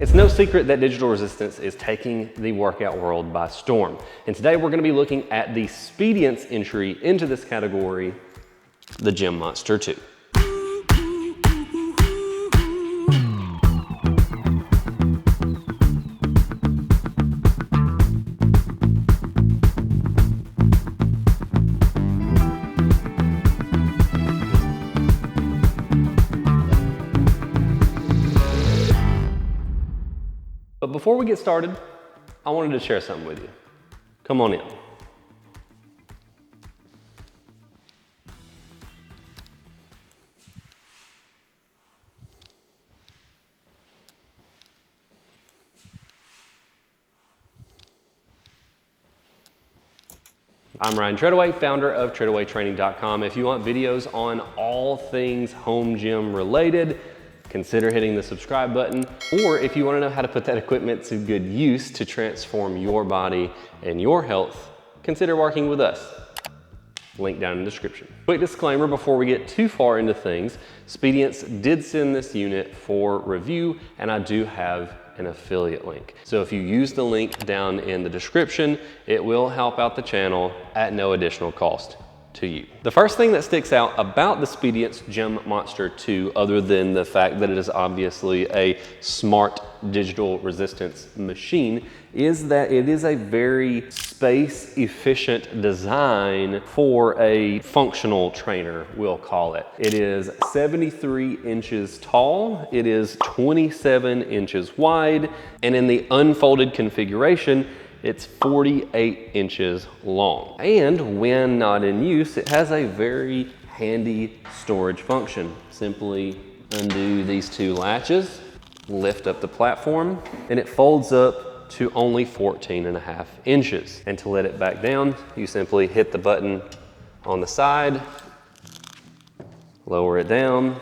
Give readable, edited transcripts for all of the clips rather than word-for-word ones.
It's no secret that digital resistance is taking the workout world by storm. And today we're gonna be looking at the Speediance entry into this category, the Gym Monster 2. But before we get started, I wanted to share something with you. Come on in. I'm Ryan Treadaway, founder of TreadawayTraining.com. If you want videos on all things home gym related, consider hitting the subscribe button. Or if you want to know how to put that equipment to good use to transform your body and your health, consider working with us. Link down in the description. Quick disclaimer before we get too far into things, Speediance did send this unit for review, and I do have an affiliate link. So if you use the link down in the description, it will help out the channel at no additional cost to you. The first thing that sticks out about the Speediance Gym Monster 2, other than the fact that it is obviously a smart digital resistance machine, is that it is a very space efficient design for a functional trainer, we'll call it. It is 73 inches tall, it is 27 inches wide, and in the unfolded configuration, it's 48 inches long. And when not in use, it has a very handy storage function. Simply undo these two latches, lift up the platform, and it folds up to only 14.5 inches. And to let it back down, you simply hit the button on the side, lower it down,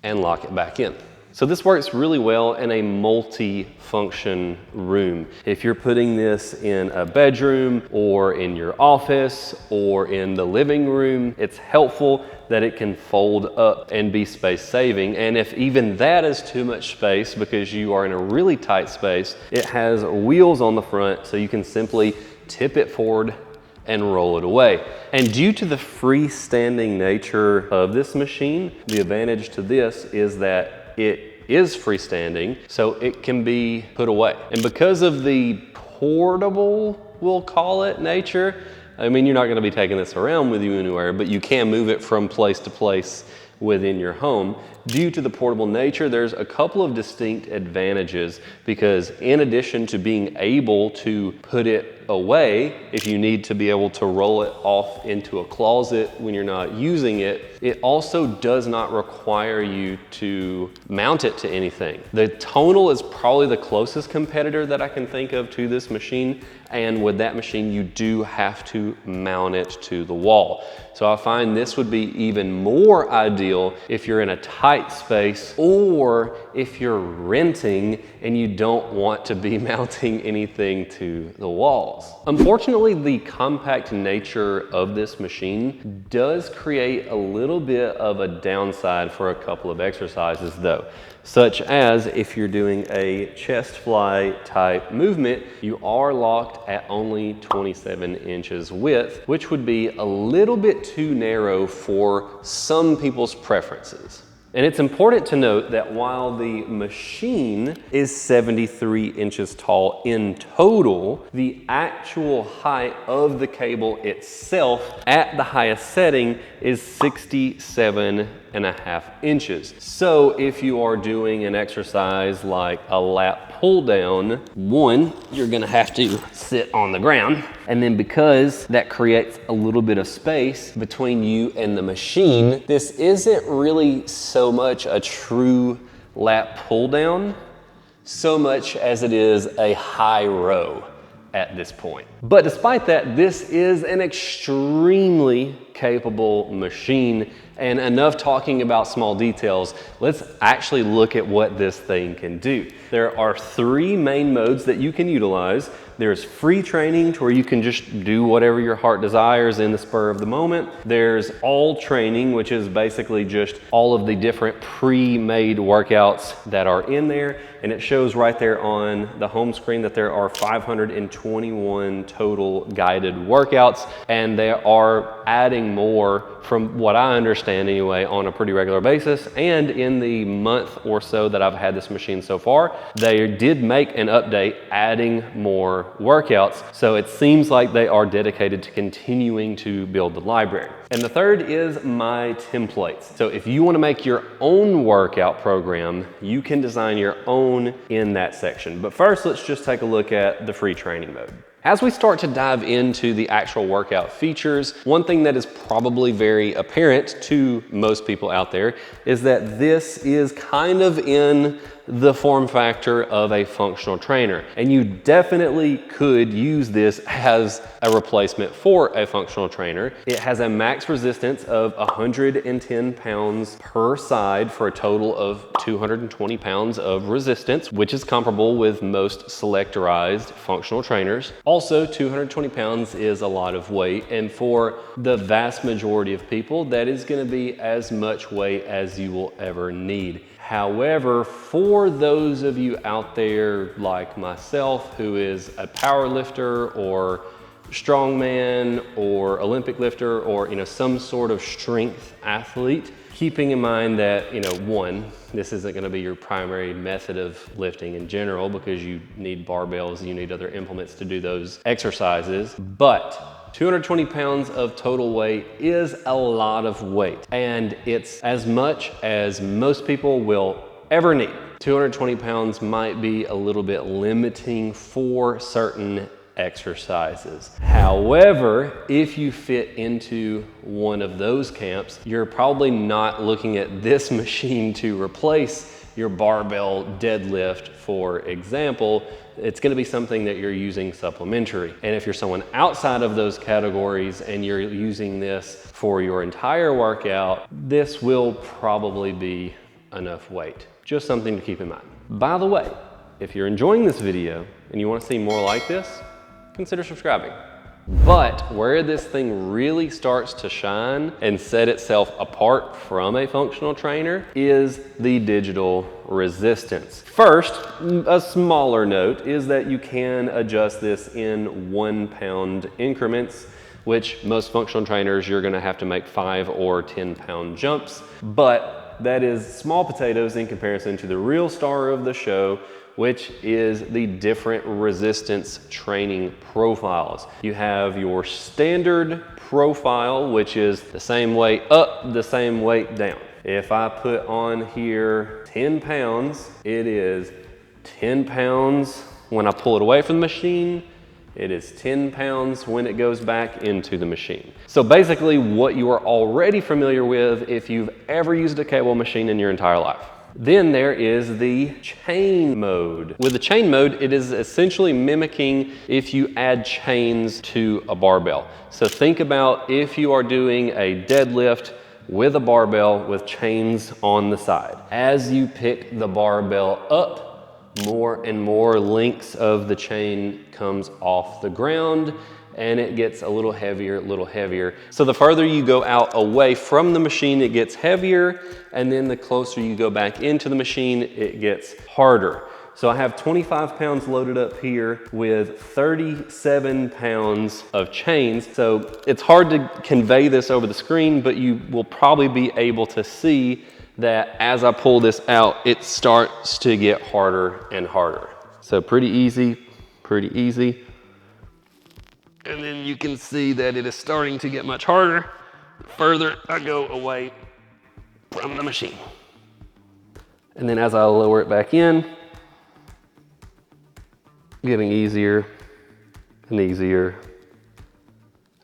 and lock it back in. So this works really well in a multi-function room. If you're putting this in a bedroom or in your office or in the living room, it's helpful that it can fold up and be space saving. And if even that is too much space because you are in a really tight space, it has wheels on the front so you can simply tip it forward and roll it away. And due to the freestanding nature of this machine, the advantage to this is that it is freestanding, so it can be put away. And because of the portable, we'll call it, nature, I mean, you're not gonna be taking this around with you anywhere, but you can move it from place to place within your home. Due to the portable nature, there's a couple of distinct advantages, because in addition to being able to put it away, if you need to be able to roll it off into a closet when you're not using it, it also does not require you to mount it to anything. The Tonal is probably the closest competitor that I can think of to this machine, and with that machine you do have to mount it to the wall. So I find this would be even more ideal if you're in a tight space or if you're renting and you don't want to be mounting anything to the walls. Unfortunately, the compact nature of this machine does create a little bit of a downside for a couple of exercises though, such as if you're doing a chest fly type movement, you are locked at only 27 inches width, which would be a little bit too narrow for some people's preferences. And it's important to note that while the machine is 73 inches tall in total, the actual height of the cable itself at the highest setting is 67.5 inches. So if you are doing an exercise like a lat pull down, one, you're gonna have to sit on the ground. And then because that creates a little bit of space between you and the machine, this isn't really so much a true lat pull down, so much as it is a high row at this point. But despite that, this is an extremely capable machine. And enough talking about small details, let's actually look at what this thing can do. There are 3 main modes that you can utilize. There's free training, to where you can just do whatever your heart desires in the spur of the moment. There's all training, which is basically just all of the different pre-made workouts that are in there. And it shows right there on the home screen that there are 521 total guided workouts, and they are adding more, from what I understand anyway, on a pretty regular basis. And in the month or so that I've had this machine so far, they did make an update adding more workouts. So it seems like they are dedicated to continuing to build the library. And the third is my templates. So if you want to make your own workout program, you can design your own in that section. But first, let's just take a look at the free training mode. As we start to dive into the actual workout features, one thing that is probably very apparent to most people out there is that this is kind of in the form factor of a functional trainer. And you definitely could use this as a replacement for a functional trainer. It has a max resistance of 110 pounds per side for a total of 220 pounds of resistance, which is comparable with most selectorized functional trainers. Also, 220 pounds is a lot of weight, and for the vast majority of people, that is going to be as much weight as you will ever need. However, for those of you out there like myself, who is a power lifter or strongman or Olympic lifter, or some sort of strength athlete, keeping in mind that, one, this isn't going to be your primary method of lifting in general, because you need barbells, you need other implements to do those exercises, but 220 pounds of total weight is a lot of weight, and it's as much as most people will ever need. 220 pounds might be a little bit limiting for certain exercises. However, if you fit into one of those camps, you're probably not looking at this machine to replace your barbell deadlift, for example. It's going to be something that you're using supplementary. And if you're someone outside of those categories and you're using this for your entire workout, this will probably be enough weight. Just something to keep in mind. By the way, if you're enjoying this video and you want to see more like this, consider subscribing. But where this thing really starts to shine and set itself apart from a functional trainer is the digital resistance. First, a smaller note is that you can adjust this in 1 pound increments, which most functional trainers, you're gonna have to make 5 or 10 pound jumps. But that is small potatoes in comparison to the real star of the show, which is the different resistance training profiles. You have your standard profile, which is the same weight up, the same weight down. If I put on here 10 pounds, it is 10 pounds when I pull it away from the machine. It is 10 pounds when it goes back into the machine. So basically what you are already familiar with if you've ever used a cable machine in your entire life. Then there is the chain mode. With the chain mode, it is essentially mimicking if you add chains to a barbell. So think about if you are doing a deadlift with a barbell with chains on the side. As you pick the barbell up, more and more links of the chain comes off the ground, and it gets a little heavier, a little heavier. So the further you go out away from the machine, it gets heavier, and then the closer you go back into the machine, it gets harder. So I have 25 pounds loaded up here with 37 pounds of chains. So it's hard to convey this over the screen, but you will probably be able to see that as I pull this out, it starts to get harder and harder. So pretty easy, pretty easy. And then you can see that it is starting to get much harder the further I go away from the machine. And then as I lower it back in, getting easier and easier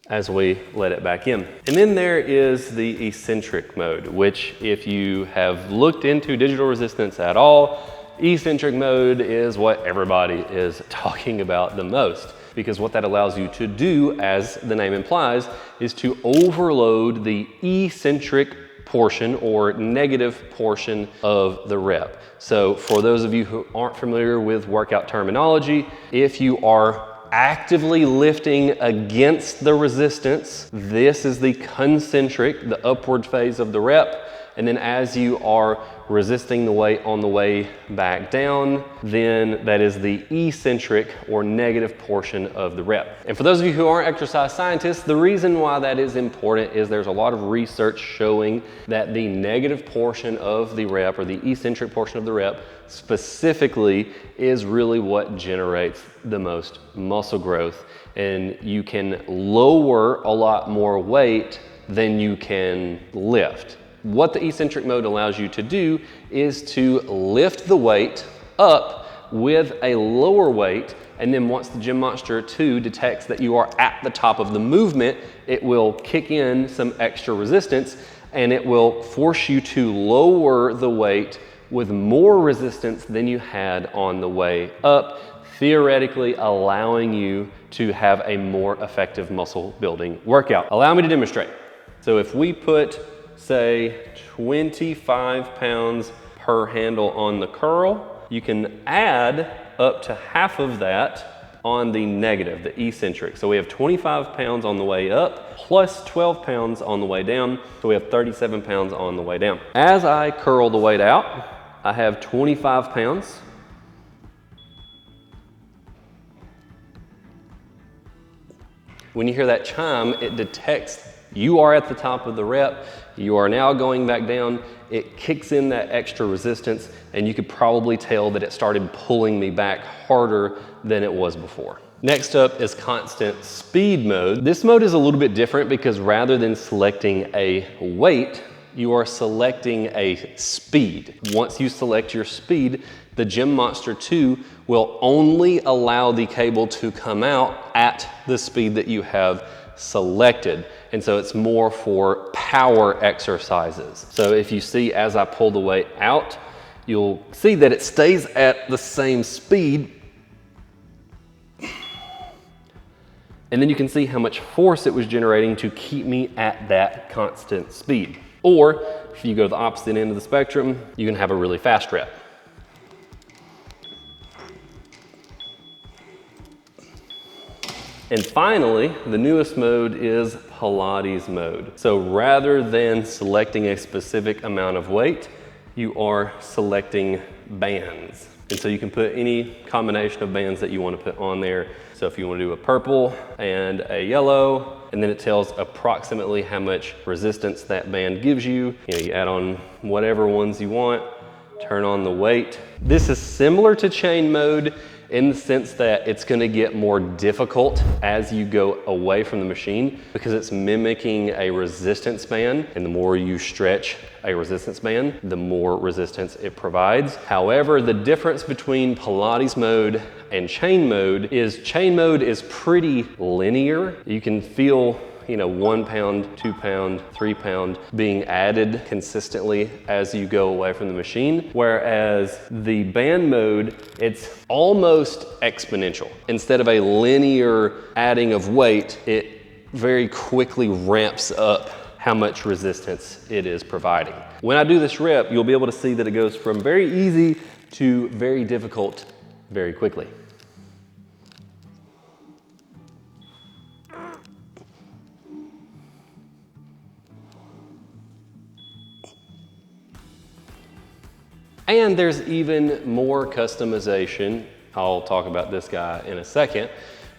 as we let it back in. And then there is the eccentric mode, which if you have looked into digital resistance at all, eccentric mode is what everybody is talking about the most. because what that allows you to do, as the name implies, is to overload the eccentric portion or negative portion of the rep. So for those of you who aren't familiar with workout terminology, if you are actively lifting against the resistance, this is the concentric, the upward phase of the rep. And then as you are resisting the weight on the way back down, then that is the eccentric or negative portion of the rep. And for those of you who aren't exercise scientists, the reason why that is important is there's a lot of research showing that the negative portion of the rep, or the eccentric portion of the rep specifically, is really what generates the most muscle growth. And you can lower a lot more weight than you can lift. What the eccentric mode allows you to do is to lift the weight up with a lower weight, and then once the Gym Monster 2 detects that you are at the top of the movement, it will kick in some extra resistance and it will force you to lower the weight with more resistance than you had on the way up, theoretically allowing you to have a more effective muscle building workout. Allow me to demonstrate. So if we put, say, 25 pounds per handle on the curl, you can add up to half of that on the negative, the eccentric. So we have 25 pounds on the way up, plus 12 pounds on the way down, so we have 37 pounds on the way down. As I curl the weight out, I have 25 pounds. When you hear that chime, it detects you are at the top of the rep, you are now going back down, it kicks in that extra resistance, and you could probably tell that it started pulling me back harder than it was before. Next up is constant speed mode. This mode is a little bit different because rather than selecting a weight, you are selecting a speed. Once you select your speed, the Gym Monster 2 will only allow the cable to come out at the speed that you have selected. And so it's more for power exercises. So if you see as I pull the weight out, you'll see that it stays at the same speed. And then you can see how much force it was generating to keep me at that constant speed. Or if you go to the opposite end of the spectrum, you can have a really fast rep. And finally, the newest mode is Pilates mode. So rather than selecting a specific amount of weight, you are selecting bands. And so you can put any combination of bands that you want to put on there. So if you want to do a purple and a yellow, and then it tells approximately how much resistance that band gives you. You add on whatever ones you want, turn on the weight. This is similar to chain mode in the sense that it's gonna get more difficult as you go away from the machine because it's mimicking a resistance band, and the more you stretch a resistance band, the more resistance it provides. However, the difference between Pilates mode and chain mode is pretty linear. You can feel 1 pound, 2 pound, 3 pound being added consistently as you go away from the machine. Whereas the band mode, it's almost exponential. Instead of a linear adding of weight, it very quickly ramps up how much resistance it is providing. When I do this rep, you'll be able to see that it goes from very easy to very difficult very quickly. And there's even more customization. I'll talk about this guy in a second.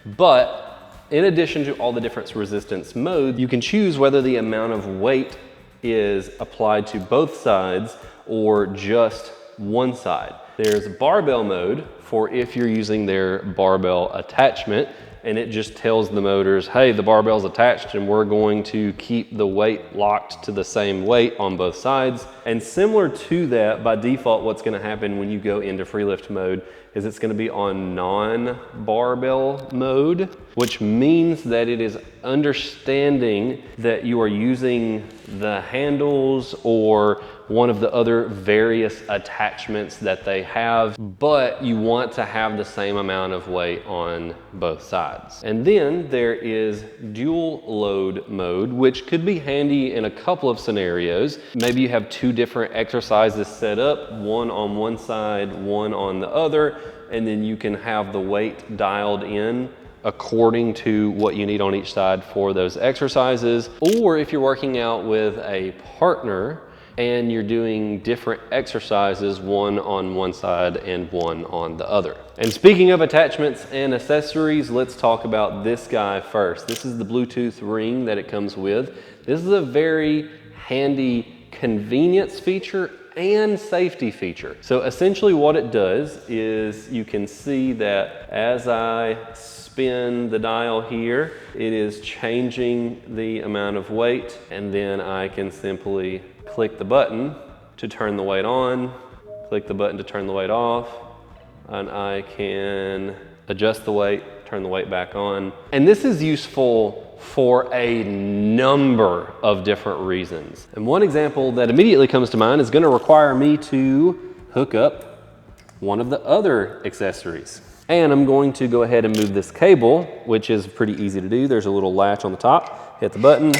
But in addition to all the different resistance modes, you can choose whether the amount of weight is applied to both sides or just one side. There's barbell mode for if you're using their barbell attachment, and it just tells the motors, hey, the barbell's attached and we're going to keep the weight locked to the same weight on both sides. And similar to that, by default, what's gonna happen when you go into free lift mode is it's gonna be on non-barbell mode, which means that it is understanding that you are using the handles or one of the other various attachments that they have, but you want to have the same amount of weight on both sides. And then there is dual load mode, which could be handy in a couple of scenarios. Maybe you have two different exercises set up, one on one side, one on the other, and then you can have the weight dialed in according to what you need on each side for those exercises. Or if you're working out with a partner and you're doing different exercises, one on one side and one on the other. And speaking of attachments and accessories, let's talk about this guy first. This is the Bluetooth ring that it comes with. This is a very handy convenience feature and safety feature. So essentially what it does is you can see that as I spin the dial here, it is changing the amount of weight, and then I can simply click the button to turn the weight on, click the button to turn the weight off, and I can adjust the weight, turn the weight back on. And this is useful for a number of different reasons. And one example that immediately comes to mind is going to require me to hook up one of the other accessories. And I'm going to go ahead and move this cable, which is pretty easy to do. There's a little latch on the top, hit the button.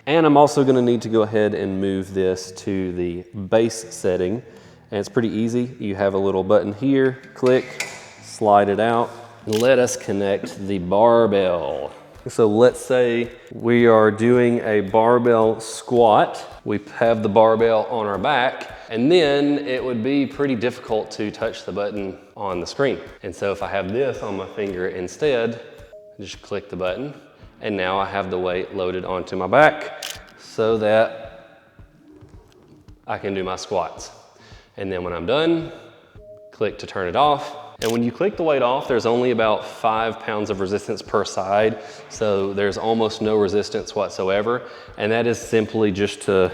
And I'm also going to need to go ahead and move this to the base setting. And it's pretty easy. You have a little button here, click, slide it out. Let us connect the barbell. So let's say we are doing a barbell squat. We have the barbell on our back, and then it would be pretty difficult to touch the button on the screen. And so if I have this on my finger instead, just click the button, and now I have the weight loaded onto my back so that I can do my squats. And then when I'm done, click to turn it off. And when you click the weight off, there's only about 5 pounds of resistance per side. So there's almost no resistance whatsoever. And that is simply just to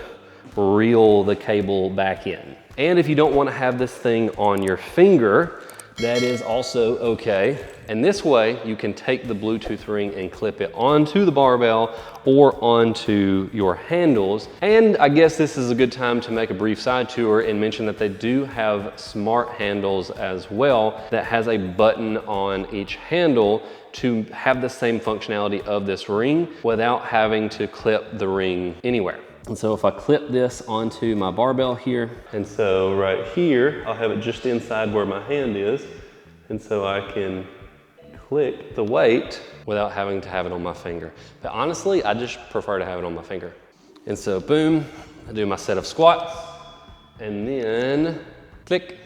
reel the cable back in. And if you don't want to have this thing on your finger, that is also okay. And this way you can take the Bluetooth ring and clip it onto the barbell or onto your handles. And I guess this is a good time to make a brief side tour and mention that they do have smart handles as well that has a button on each handle to have the same functionality of this ring without having to clip the ring anywhere. And so if I clip this onto my barbell here, and so right here, I'll have it just inside where my hand is. And so I can click the weight without having to have it on my finger. But honestly, I just prefer to have it on my finger. And so boom, I do my set of squats, and then click,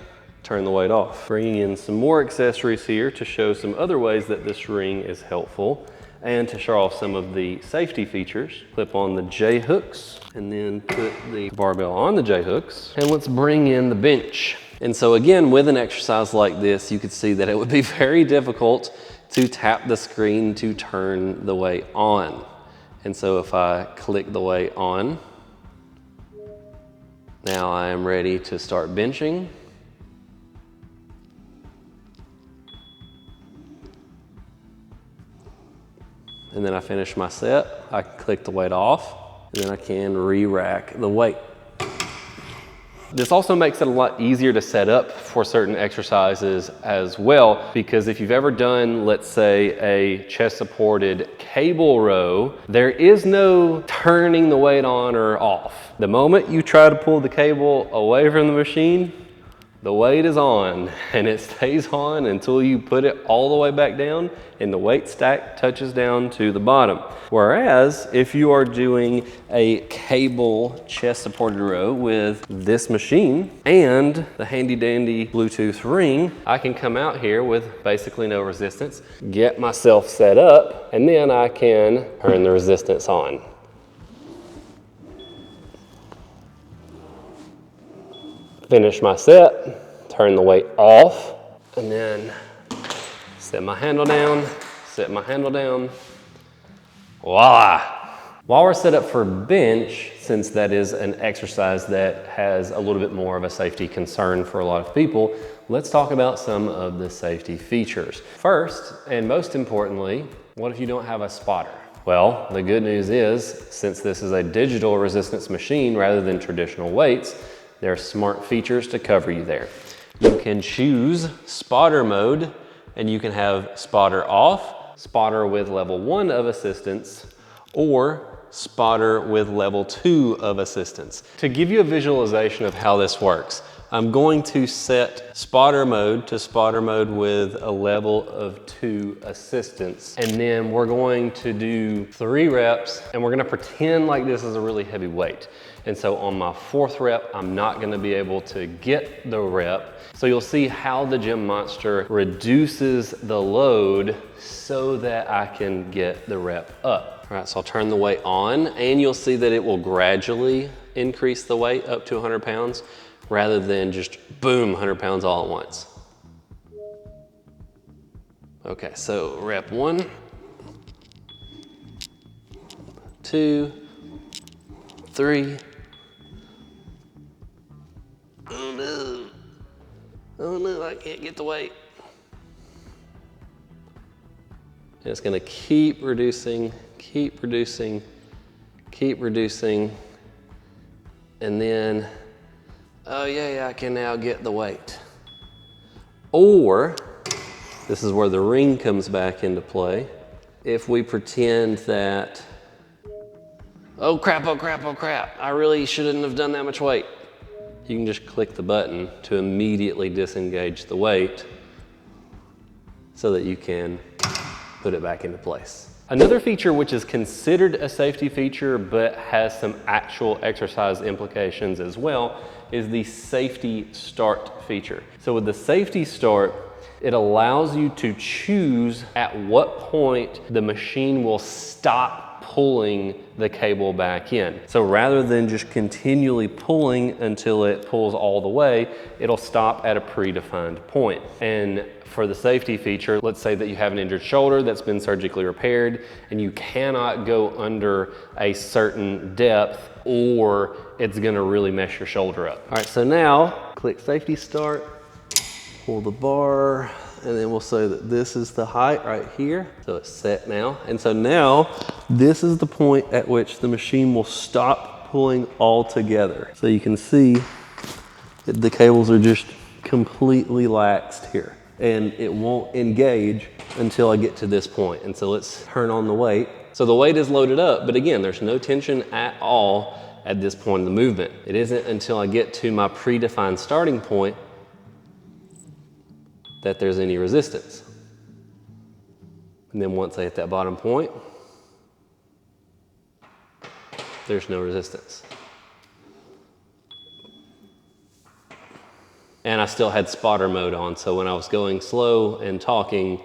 turn the weight off. Bringing in some more accessories here to show some other ways that this ring is helpful. And to show off some of the safety features, clip on the J-hooks and then put the barbell on the J-hooks. And let's bring in the bench. And so again, with an exercise like this, you could see that it would be very difficult to tap the screen to turn the weight on. And so if I click the weight on, now I am ready to start benching. And then I finish my set, I can click the weight off, and then I can re-rack the weight. This also makes it a lot easier to set up for certain exercises as well, because if you've ever done, let's say, a chest supported cable row, there is no turning the weight on or off. The moment you try to pull the cable away from the machine, the weight is on, and it stays on until you put it all the way back down and the weight stack touches down to the bottom. Whereas if you are doing a cable chest supported row with this machine and the handy dandy Bluetooth ring, I can come out here with basically no resistance, get myself set up, and then I can turn the resistance on. Finish my set, turn the weight off, and then set my handle down, set my handle down. Voila! While we're set up for bench, since that is an exercise that has a little bit more of a safety concern for a lot of people, let's talk about some of the safety features. First, and most importantly, what if you don't have a spotter? Well, the good news is, since this is a digital resistance machine rather than traditional weights, there are smart features to cover you there. You can choose spotter mode, and you can have spotter off, spotter with level 1 of assistance, or spotter with level 2 of assistance. To give you a visualization of how this works, I'm going to set spotter mode to spotter mode with a level of 2 assistance. And then we're going to do 3 reps, and we're gonna pretend like this is a really heavy weight. And so on my 4th rep, I'm not gonna be able to get the rep. So you'll see how the Gym Monster reduces the load so that I can get the rep up. All right, so I'll turn the weight on, and you'll see that it will gradually increase the weight up to 100 pounds rather than just boom, 100 pounds all at once. Okay, so rep 1, 2, 3. Oh no. Oh no, I can't get the weight. And it's gonna keep reducing, keep reducing, keep reducing. And then, oh yeah, I can now get the weight. Or, this is where the ring comes back into play. If we pretend that, oh crap, I really shouldn't have done that much weight. You can just click the button to immediately disengage the weight so that you can put it back into place. Another feature which is considered a safety feature but has some actual exercise implications as well is the safety start feature. So with the safety start, it allows you to choose at what point the machine will stop pulling the cable back in. So rather than just continually pulling until it pulls all the way, it'll stop at a predefined point. And for the safety feature, let's say that you have an injured shoulder that's been surgically repaired and you cannot go under a certain depth or it's gonna really mess your shoulder up. All right, so now click safety start, pull the bar, and then we'll say that this is the height right here. So it's set now. And so now this is the point at which the machine will stop pulling altogether. So you can see that the cables are just completely laxed here, and it won't engage until I get to this point. And so let's turn on the weight. So the weight is loaded up, but again, there's no tension at all at this point in the movement. It isn't until I get to my predefined starting point that there's any resistance. And then once I hit that bottom point, there's no resistance. And I still had spotter mode on, so when I was going slow and talking,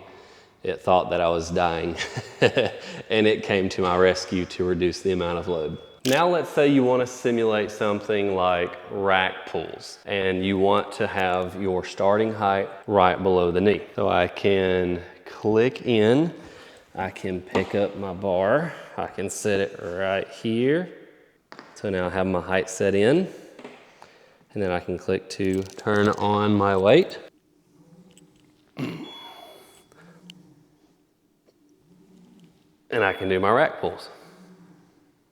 it thought that I was dying. And it came to my rescue to reduce the amount of load. Now let's say you want to simulate something like rack pulls, and you want to have your starting height right below the knee. So I can click in, I can pick up my bar, I can set it right here. So now I have my height set in, and then I can click to turn on my weight. And I can do my rack pulls.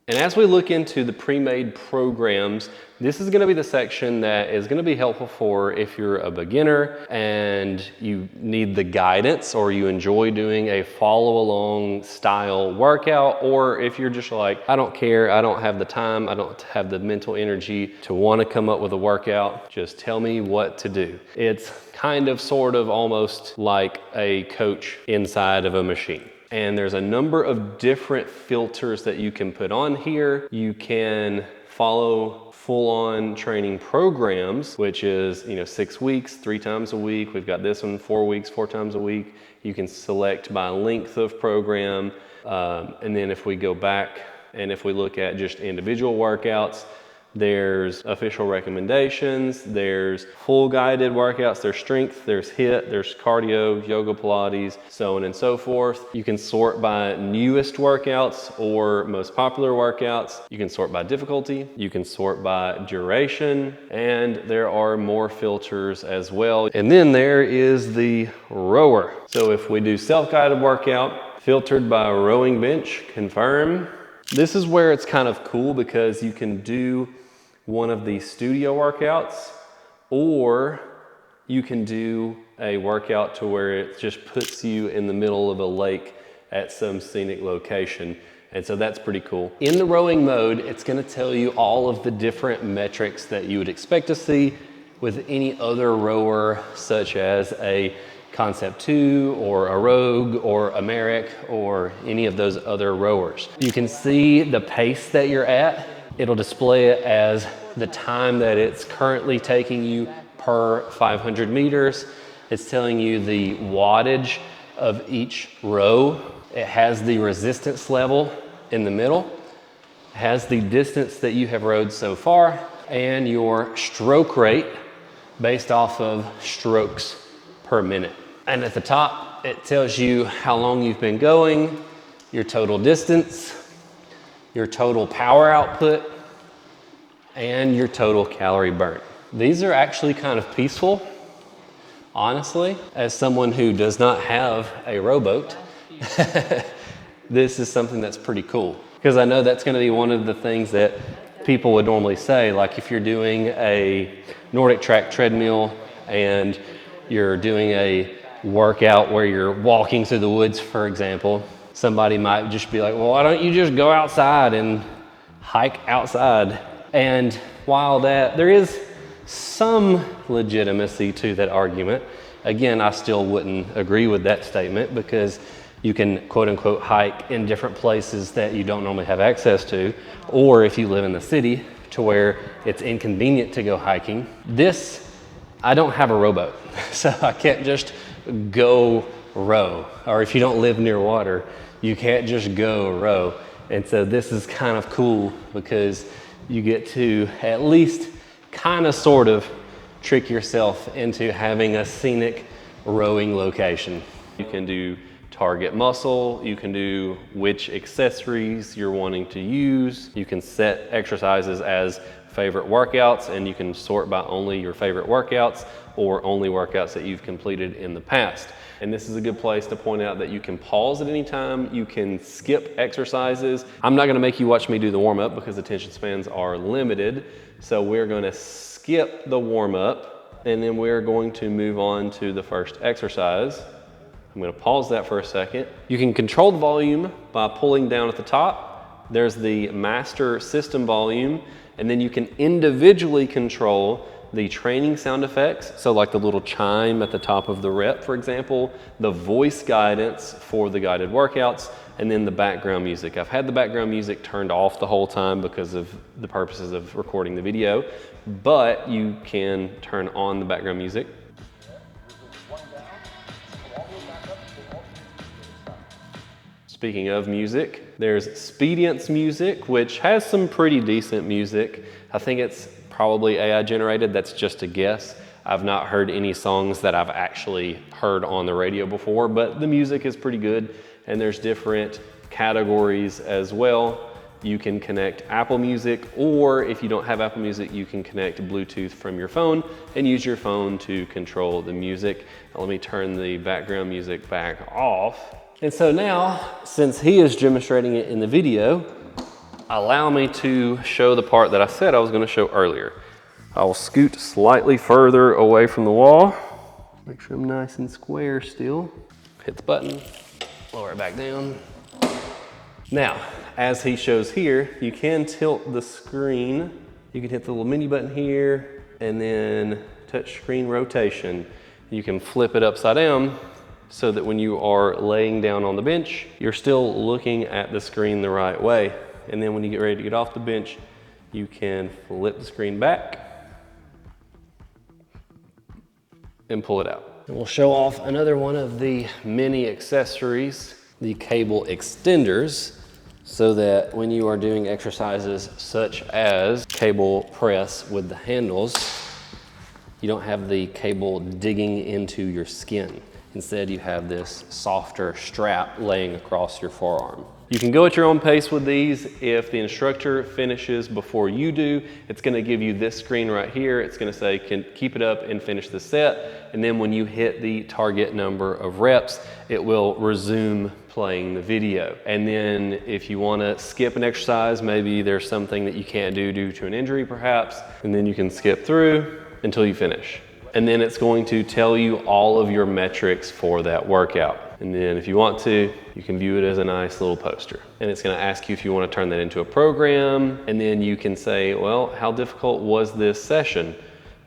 And as we look into the pre-made programs, this is gonna be the section that is gonna be helpful for if you're a beginner and you need the guidance, or you enjoy doing a follow along style workout, or if you're just like, I don't care, I don't have the time, I don't have the mental energy to wanna come up with a workout, just tell me what to do. It's kind of sort of almost like a coach inside of a machine. And there's a number of different filters that you can put on here. You can follow full-on training programs, which is 6 weeks, 3 times a week. We've got this one 4 weeks, 4 times a week. You can select by length of program. And then if we go back and if we look at just individual workouts, there's official recommendations, there's full guided workouts, there's strength, there's HIIT, there's cardio, yoga, Pilates, so on and so forth. You can sort by newest workouts or most popular workouts. You can sort by difficulty, you can sort by duration, and there are more filters as well. And then there is the rower. So if we do self-guided workout, filtered by rowing bench, confirm. This is where it's kind of cool because you can do one of the studio workouts, or you can do a workout to where it just puts you in the middle of a lake at some scenic location. And so that's pretty cool. In the rowing mode, it's gonna tell you all of the different metrics that you would expect to see with any other rower, such as a Concept 2 or a Rogue or a Merrick or any of those other rowers. You can see the pace that you're at. It'll display it as the time that it's currently taking you per 500 meters. It's telling you the wattage of each row. It has the resistance level in the middle. It has the distance that you have rowed so far and your stroke rate based off of strokes per minute. And at the top, it tells you how long you've been going, your total distance, your total power output, and your total calorie burn. These are actually kind of peaceful, honestly. As someone who does not have a rowboat, this is something that's pretty cool. Because I know that's gonna be one of the things that people would normally say, like if you're doing a Nordic track treadmill and you're doing a workout where you're walking through the woods, for example, somebody might just be like, well, why don't you just go outside and hike outside? And while there is some legitimacy to that argument, again, I still wouldn't agree with that statement because you can quote unquote hike in different places that you don't normally have access to, or if you live in the city to where it's inconvenient to go hiking. I don't have a rowboat, so I can't just go row. Or if you don't live near water, you can't just go row. And so this is kind of cool because you get to at least kind of sort of trick yourself into having a scenic rowing location. You can do target muscle, you can do which accessories you're wanting to use, you can set exercises as favorite workouts, and you can sort by only your favorite workouts or only workouts that you've completed in the past. And this is a good place to point out that you can pause at any time, you can skip exercises. I'm not gonna make you watch me do the warm-up because attention spans are limited, so we're gonna skip the warm-up and then we're going to move on to the first exercise. I'm gonna pause that for a second. You can control the volume by pulling down at the top. There's the master system volume, and then you can individually control the training sound effects. So like the little chime at the top of the rep, for example, the voice guidance for the guided workouts, and then the background music. I've had the background music turned off the whole time because of the purposes of recording the video, but you can turn on the background music. Speaking of music, there's Speediance music, which has some pretty decent music. I think it's probably AI generated, that's just a guess. I've not heard any songs that I've actually heard on the radio before, but the music is pretty good, and there's different categories as well. You can connect Apple Music, or if you don't have Apple Music, you can connect Bluetooth from your phone and use your phone to control the music. Now, let me turn the background music back off. And so now, since he is demonstrating it in the video, allow me to show the part that I said I was going to show earlier. I will scoot slightly further away from the wall. Make sure I'm nice and square still. Hit the button, lower it back down. Now, as he shows here, you can tilt the screen. You can hit the little menu button here and then touch screen rotation. You can flip it upside down so that when you are laying down on the bench, you're still looking at the screen the right way. And then when you get ready to get off the bench, you can flip the screen back and pull it out. And we'll show off another one of the mini accessories, the cable extenders. so that when you are doing exercises such as cable press with the handles, you don't have the cable digging into your skin. Instead, you have this softer strap laying across your forearm. You can go at your own pace with these. If the instructor finishes before you do, it's gonna give you this screen right here. It's gonna say, keep it up and finish the set. And then when you hit the target number of reps, it will resume playing the video. And then if you wanna skip an exercise, maybe there's something that you can't do due to an injury perhaps, and then you can skip through until you finish. And then it's going to tell you all of your metrics for that workout. And then if you want to, you can view it as a nice little poster. And it's gonna ask you if you wanna turn that into a program. And then you can say, well, how difficult was this session?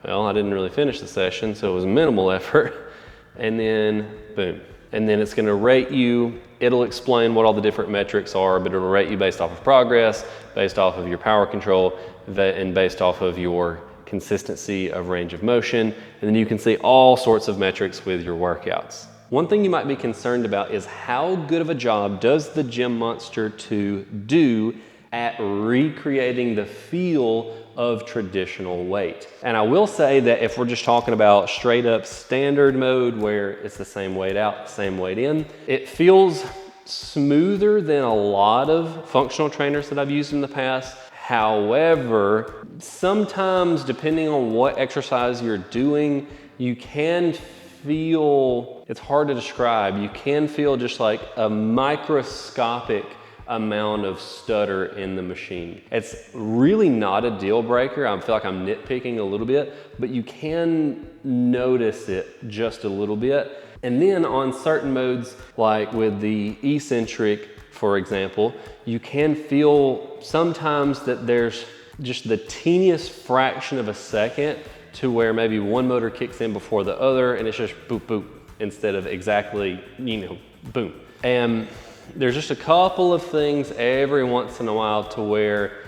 Well, I didn't really finish the session, so it was minimal effort. And then boom. And then it's gonna rate you. It'll explain what all the different metrics are, but it'll rate you based off of progress, based off of your power control, and based off of your consistency of range of motion. And then you can see all sorts of metrics with your workouts. One thing you might be concerned about is how good of a job does the Gym Monster 2 do at recreating the feel of traditional weight. And I will say that if we're just talking about straight up standard mode where it's the same weight out, same weight in, it feels smoother than a lot of functional trainers that I've used in the past. However, sometimes depending on what exercise you're doing, you can feel, it's hard to describe, you can feel just like a microscopic amount of stutter in the machine. It's really not a deal breaker. I feel like I'm nitpicking a little bit, but you can notice it just a little bit. And then on certain modes, like with the Eccentric, for example, you can feel sometimes that there's just the teeniest fraction of a second to where maybe one motor kicks in before the other and it's just boop, boop, instead of exactly, boom. And there's just a couple of things every once in a while to where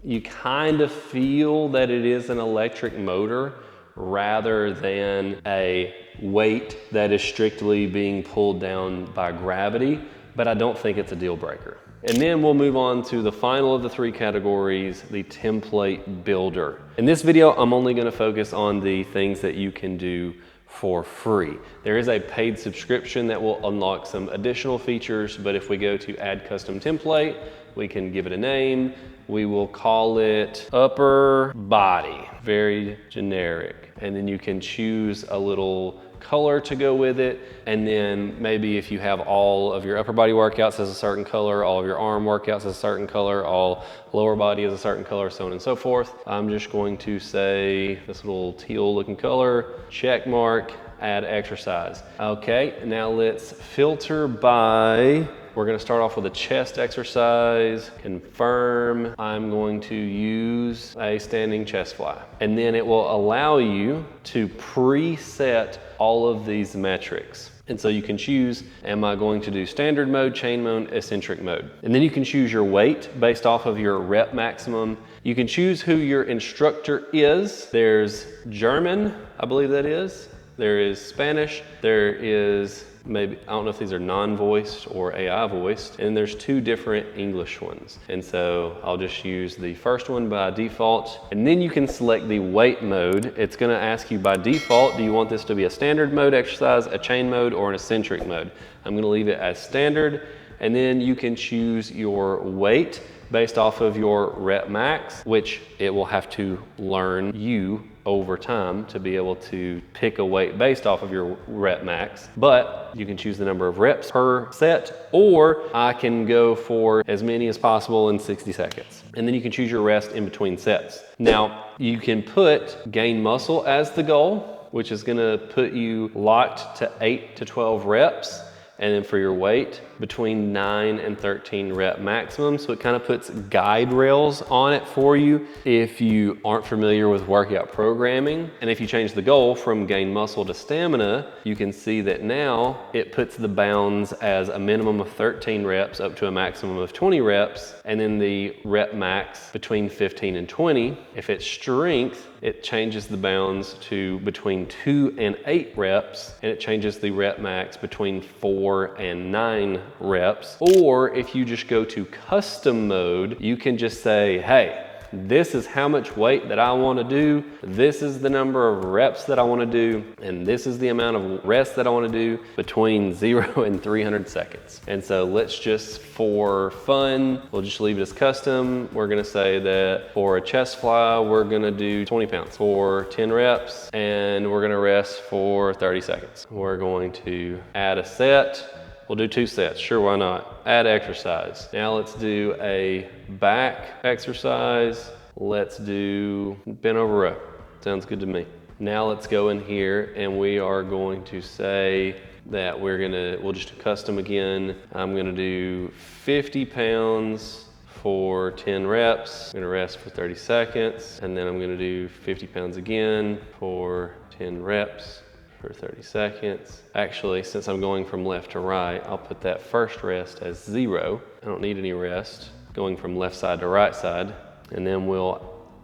you kind of feel that it is an electric motor rather than a weight that is strictly being pulled down by gravity, but I don't think it's a deal breaker. And then we'll move on to the final of the three categories, the template builder. In this video, I'm only gonna focus on the things that you can do for free. There is a paid subscription that will unlock some additional features, but if we go to add custom template, we can give it a name. We will call it upper body, very generic. And then you can choose a little color to go with it. And then maybe if you have all of your upper body workouts as a certain color, all of your arm workouts as a certain color, all lower body as a certain color, so on and so forth. I'm just going to say this little teal looking color, check mark, add exercise. Okay, now let's filter by, we're gonna start off with a chest exercise, confirm. I'm going to use a standing chest fly. And then it will allow you to preset all of these metrics. And so you can choose, am I going to do standard mode, chain mode, eccentric mode? And then you can choose your weight based off of your rep maximum. You can choose who your instructor is. There's German, I believe that is. There is Spanish. There is maybe, I don't know if these are non-voiced or AI voiced, and there's two different English ones. And so I'll just use the first one by default, and then you can select the weight mode. It's gonna ask you by default, do you want this to be a standard mode exercise, a chain mode, or an eccentric mode? I'm gonna leave it as standard, and then you can choose your weight based off of your rep max, which it will have to learn you over time to be able to pick a weight based off of your rep max. But you can choose the number of reps per set, or I can go for as many as possible in 60 seconds. And then you can choose your rest in between sets. Now, you can put gain muscle as the goal, which is gonna put you locked to 8 to 12 reps. And then for your weight, between 9 and 13 rep maximum. So it kind of puts guide rails on it for you if you aren't familiar with workout programming. And if you change the goal from gain muscle to stamina, you can see that now it puts the bounds as a minimum of 13 reps up to a maximum of 20 reps. And then the rep max between 15 and 20. If it's strength, it changes the bounds to between 2 and 8 reps, and it changes the rep max between 4 and 9 reps. Or if you just go to custom mode, you can just say, hey, this is how much weight that I want to do, this is the number of reps that I want to do, and this is the amount of rest that I want to do between 0 and 300 seconds. And so let's just, for fun, we'll just leave it as custom. We're going to say that for a chest fly, we're going to do 20 pounds for 10 reps, and we're going to rest for 30 seconds. We're going to add a set. We'll do 2 sets, sure, why not? Add exercise. Now let's do a back exercise. Let's do bent over row. Sounds good to me. Now let's go in here and we are going to say that we'll just do custom again. I'm gonna do 50 pounds for 10 reps. I'm gonna rest for 30 seconds, and then I'm gonna do 50 pounds again for 10 reps. For 30 seconds. Actually, since I'm going from left to right, I'll put that first rest as 0. I don't need any rest going from left side to right side. And then we'll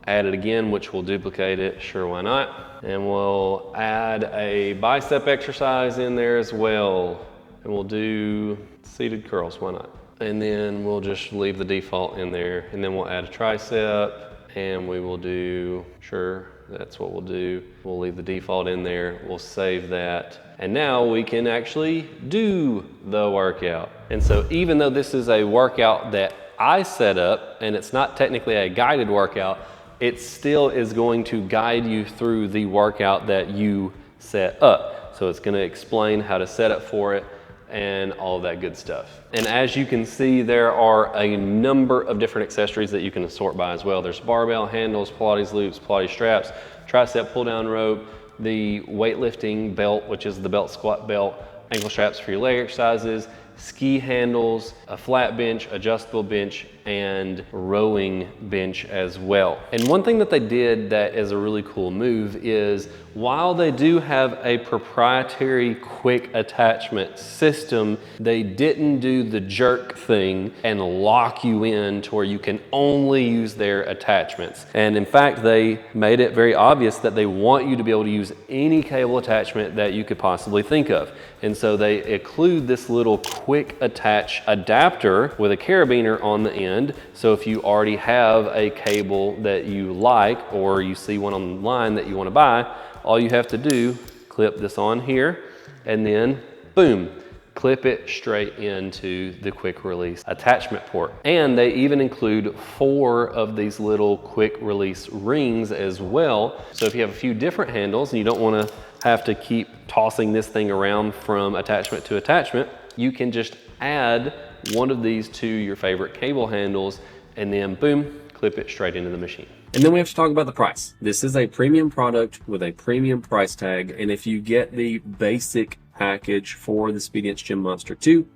add it again, which will duplicate it, sure, why not? And we'll add a bicep exercise in there as well. And we'll do seated curls, why not? And then we'll just leave the default in there. And then we'll add a tricep, and we will do, sure, that's what we'll do. We'll leave the default in there, we'll save that. And now we can actually do the workout. And so even though this is a workout that I set up, and it's not technically a guided workout, it still is going to guide you through the workout that you set up. So it's gonna explain how to set up for it and all that good stuff. And as you can see, there are a number of different accessories that you can sort by as well. There's barbell handles, Pilates loops, Pilates straps, tricep pull down rope, the weightlifting belt, which is the belt squat belt, ankle straps for your leg exercises, ski handles, a flat bench, adjustable bench, and rowing bench as well. And one thing that they did that is a really cool move is, while they do have a proprietary quick attachment system, they didn't do the jerk thing and lock you in to where you can only use their attachments. And in fact, they made it very obvious that they want you to be able to use any cable attachment that you could possibly think of. And so they include this little quick attach adapter with a carabiner on the end. So if you already have a cable that you like, or you see one online that you want to buy, all you have to do, clip this on here, and then boom, clip it straight into the quick release attachment port. And they even include 4 of these little quick release rings as well. So if you have a few different handles and you don't want to have to keep tossing this thing around from attachment to attachment, you can just add one of these to your favorite cable handles, and then boom, clip it straight into the machine. And then we have to talk about the price. This is a premium product with a premium price tag, and if you get the basic package for the Speediance Gym Monster 2,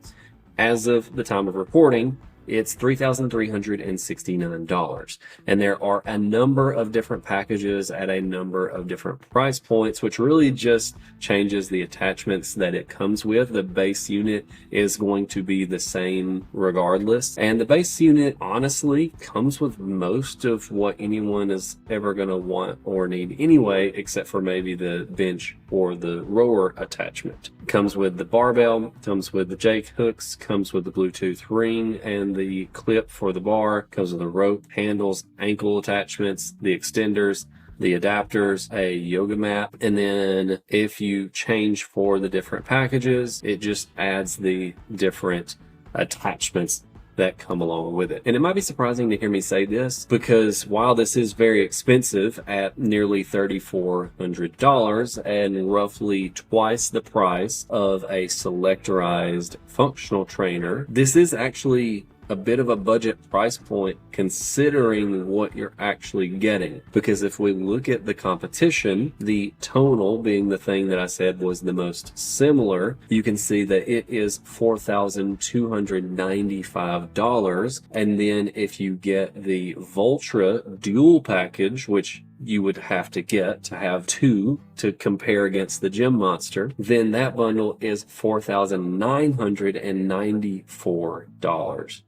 as of the time of recording, it's $3,369. And there are a number of different packages at a number of different price points, which really just changes the attachments that it comes with. The base unit is going to be the same regardless. And the base unit honestly comes with most of what anyone is ever going to want or need anyway, except for maybe the bench or the rower attachment. It comes with the barbell, comes with the Jake hooks, comes with the Bluetooth ring, and the clip for the bar, comes with the rope, handles, ankle attachments, the extenders, the adapters, a yoga mat, and then if you change for the different packages, it just adds the different attachments that come along with it. And it might be surprising to hear me say this, because while this is very expensive at nearly $3,400 and roughly twice the price of a selectorized functional trainer, this is actually a bit of a budget price point considering what you're actually getting. Because if we look at the competition, the Tonal being the thing that I said was the most similar, you can see that it is $4,295. And then if you get the Voltra dual package, which you would have to get to have 2 to compare against the Gym Monster, then that bundle is $4,994.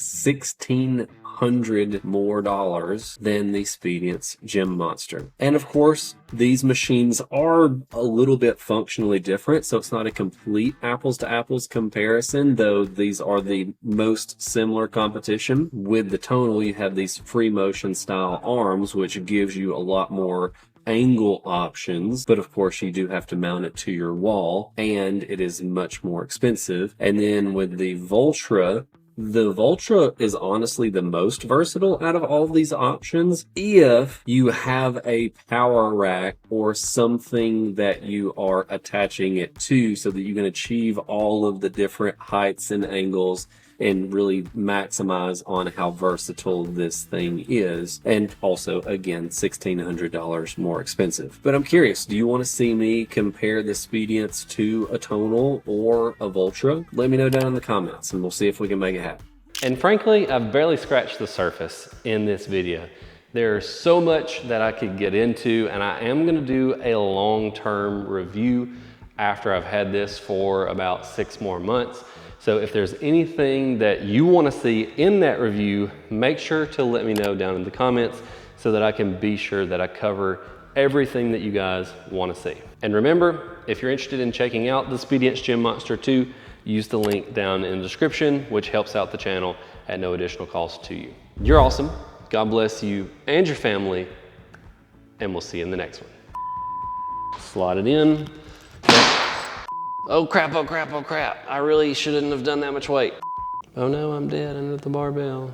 $100 more than the Speediance Gym Monster. And of course, these machines are a little bit functionally different, so it's not a complete apples to apples comparison, though these are the most similar competition. With the Tonal, you have these free motion style arms, which gives you a lot more angle options, but of course you do have to mount it to your wall, and it is much more expensive. And then with the Voltra is honestly the most versatile out of all of these options if you have a power rack or something that you are attaching it to so that you can achieve all of the different heights and angles and really maximize on how versatile this thing is. And also, again, $1,600 more expensive. But I'm curious, do you want to see me compare the Speediance to a Tonal or a Voltra? Let me know down in the comments and we'll see if we can make it happen. And frankly, I've barely scratched the surface in this video. There's so much that I could get into, and I am gonna do a long-term review after I've had this for about 6 more months. So if there's anything that you want to see in that review, make sure to let me know down in the comments so that I can be sure that I cover everything that you guys want to see. And remember, if you're interested in checking out the Speediance Gym Monster 2, use the link down in the description, which helps out the channel at no additional cost to you. You're awesome. God bless you and your family, and we'll see you in the next one. Slide it in. Oh crap, oh crap, oh crap. I really shouldn't have done that much weight. Oh no, I'm dead under the barbell.